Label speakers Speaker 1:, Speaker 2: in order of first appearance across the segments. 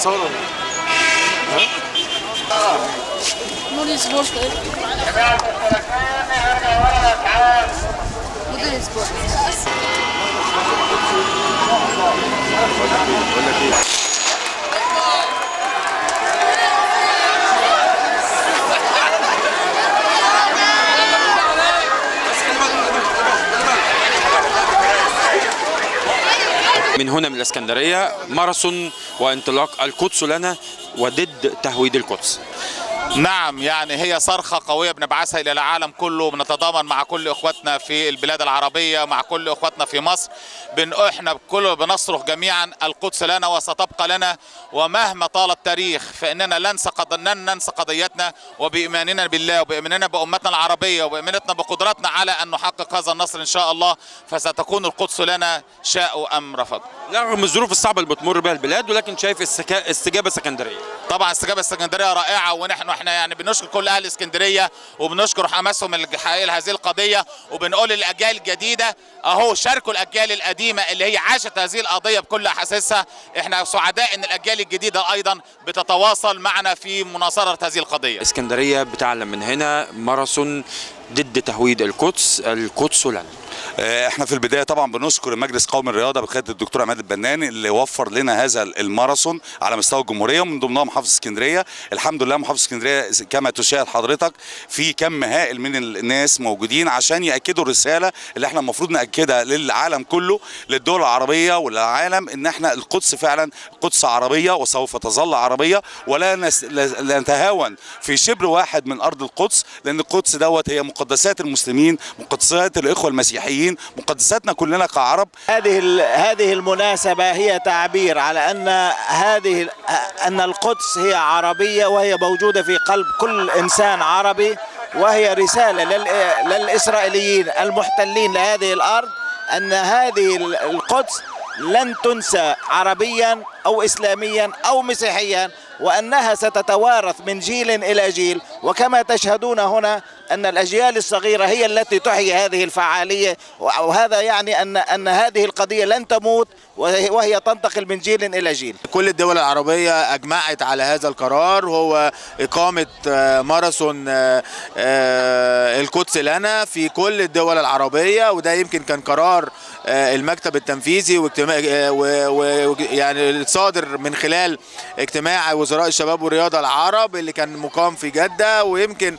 Speaker 1: صورة
Speaker 2: موديل سبورت موديل سبورت
Speaker 1: من هنا من الإسكندرية ماراثون وانطلاق القدس لنا وضد تهويد القدس.
Speaker 3: نعم، يعني هي صرخة قوية بنبعثها إلى العالم كله، بنتضامن مع كل إخواتنا في البلاد العربية، مع كل إخواتنا في مصر. إحنا بنصرخ جميعا القدس لنا وستبقى لنا، ومهما طال التاريخ فإننا لن ننسى قضيتنا، وبإيماننا بالله وبإيماننا بأمتنا العربية وبإيماننا بقدرتنا على أن نحقق هذا النصر إن شاء الله، فستكون القدس لنا شاءوا أم رفضوا.
Speaker 1: رغم الظروف الصعبة اللي بتمر بها البلاد، ولكن شايف استجابة اسكندرية.
Speaker 3: طبعا استجابة اسكندرية رائعة، احنا يعني بنشكر كل اهل اسكندريه وبنشكر حماسهم الحقيقي هذه القضيه، وبنقول للاجيال الجديده اهو شاركوا الاجيال القديمه اللي هي عاشت هذه القضيه بكل احاسيسها. احنا سعداء ان الاجيال الجديده ايضا بتتواصل معنا في مناصره هذه القضيه.
Speaker 1: اسكندريه بتعلم من هنا ماراثون ضد تهويد القدس لنا.
Speaker 4: احنا في البدايه طبعا بنشكر المجلس القومي للرياضه بقياده الدكتور عماد البناني اللي وفر لنا هذا الماراثون على مستوى الجمهوريه، ومن ضمنها محافظه اسكندريه. الحمد لله محافظه اسكندريه كما تشاهد حضرتك في كم هائل من الناس موجودين عشان ياكدوا الرساله اللي احنا المفروض ناكدها للعالم كله، للدول العربيه وللعالم، ان احنا القدس فعلا قدس عربيه وسوف تظل عربيه، ولا نتهاون في شبر واحد من ارض القدس، لان القدس دوت هي مقدسات المسلمين، مقدسات الاخوه المسيحيين، مقدساتنا كلنا كعرب.
Speaker 5: هذه المناسبة هي تعبير على أن القدس هي عربية، وهي موجودة في قلب كل إنسان عربي، وهي رسالة للإسرائيليين المحتلين لهذه الأرض أن هذه القدس لن تنسى عربيا أو إسلاميا أو مسيحيا، وأنها ستتوارث من جيل إلى جيل. وكما تشهدون هنا أن الأجيال الصغيرة هي التي تحيي هذه الفعالية، وهذا يعني أن هذه القضية لن تموت، وهي تنتقل من جيل إلى جيل.
Speaker 3: كل الدول العربية أجمعت على هذا القرار، وهو إقامة ماراثون القدس لنا في كل الدول العربية، وده يمكن كان قرار المكتب التنفيذي ويعني صادر من خلال اجتماع وزراء الشباب والرياضة العرب اللي كان مقام في جدة. ويمكن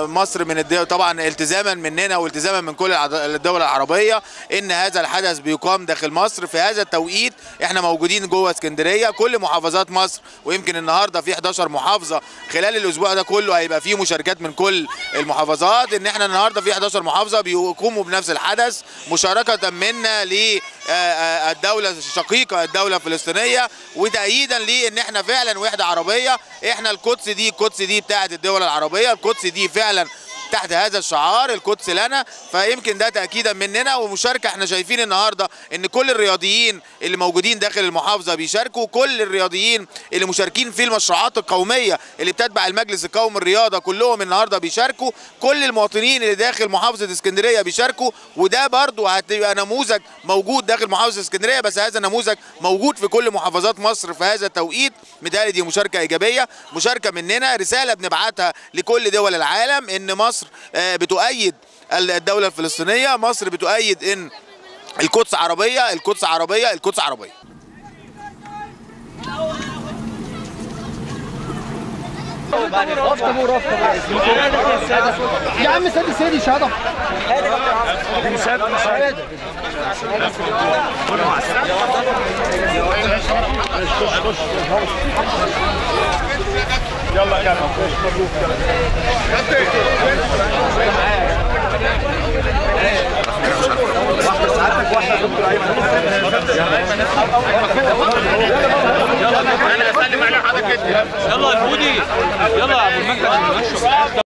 Speaker 3: مصر من الدول طبعا التزاما مننا والتزاما من كل الدول العربية ان هذا الحدث بيقام داخل مصر في هذا التوقيت. احنا موجودين جوه اسكندرية كل محافظات مصر، ويمكن النهارده في 11 محافظة. خلال الاسبوع ده كله هيبقى فيه مشاركات من كل المحافظات، ان احنا النهارده في 11 محافظة بيقوموا بنفس الحدث مشاركة منا للدولة الشقيقة الدولة الفلسطينية، وتأييدا لان احنا فعلا وحدة عربية. احنا القدس دي بتاعت الدول العربية، القدس دي فعلا تحت هذا الشعار القدس لنا. فيمكن ده تأكيدا مننا ومشاركة. احنا شايفين النهارده ان كل الرياضيين اللي موجودين داخل المحافظة بيشاركوا، كل الرياضيين اللي مشاركين في المشروعات القومية اللي بتتبع المجلس القومي للرياضة كلهم النهارده بيشاركوا، كل المواطنين اللي داخل محافظة اسكندرية بيشاركوا. وده برضو هتبقى نموذج موجود داخل محافظة اسكندرية، بس هذا النموذج موجود في كل محافظات مصر في هذا التوقيت. متهيألي دي مشاركة إيجابية، مشاركة مننا، رسالة بنبعتها لكل دول العالم ان مصر بتؤيد الدولة الفلسطينية، مصر بتؤيد ان القدس عربية، القدس عربية، القدس عربية.
Speaker 6: يا عم سيدي شهادة يلا يا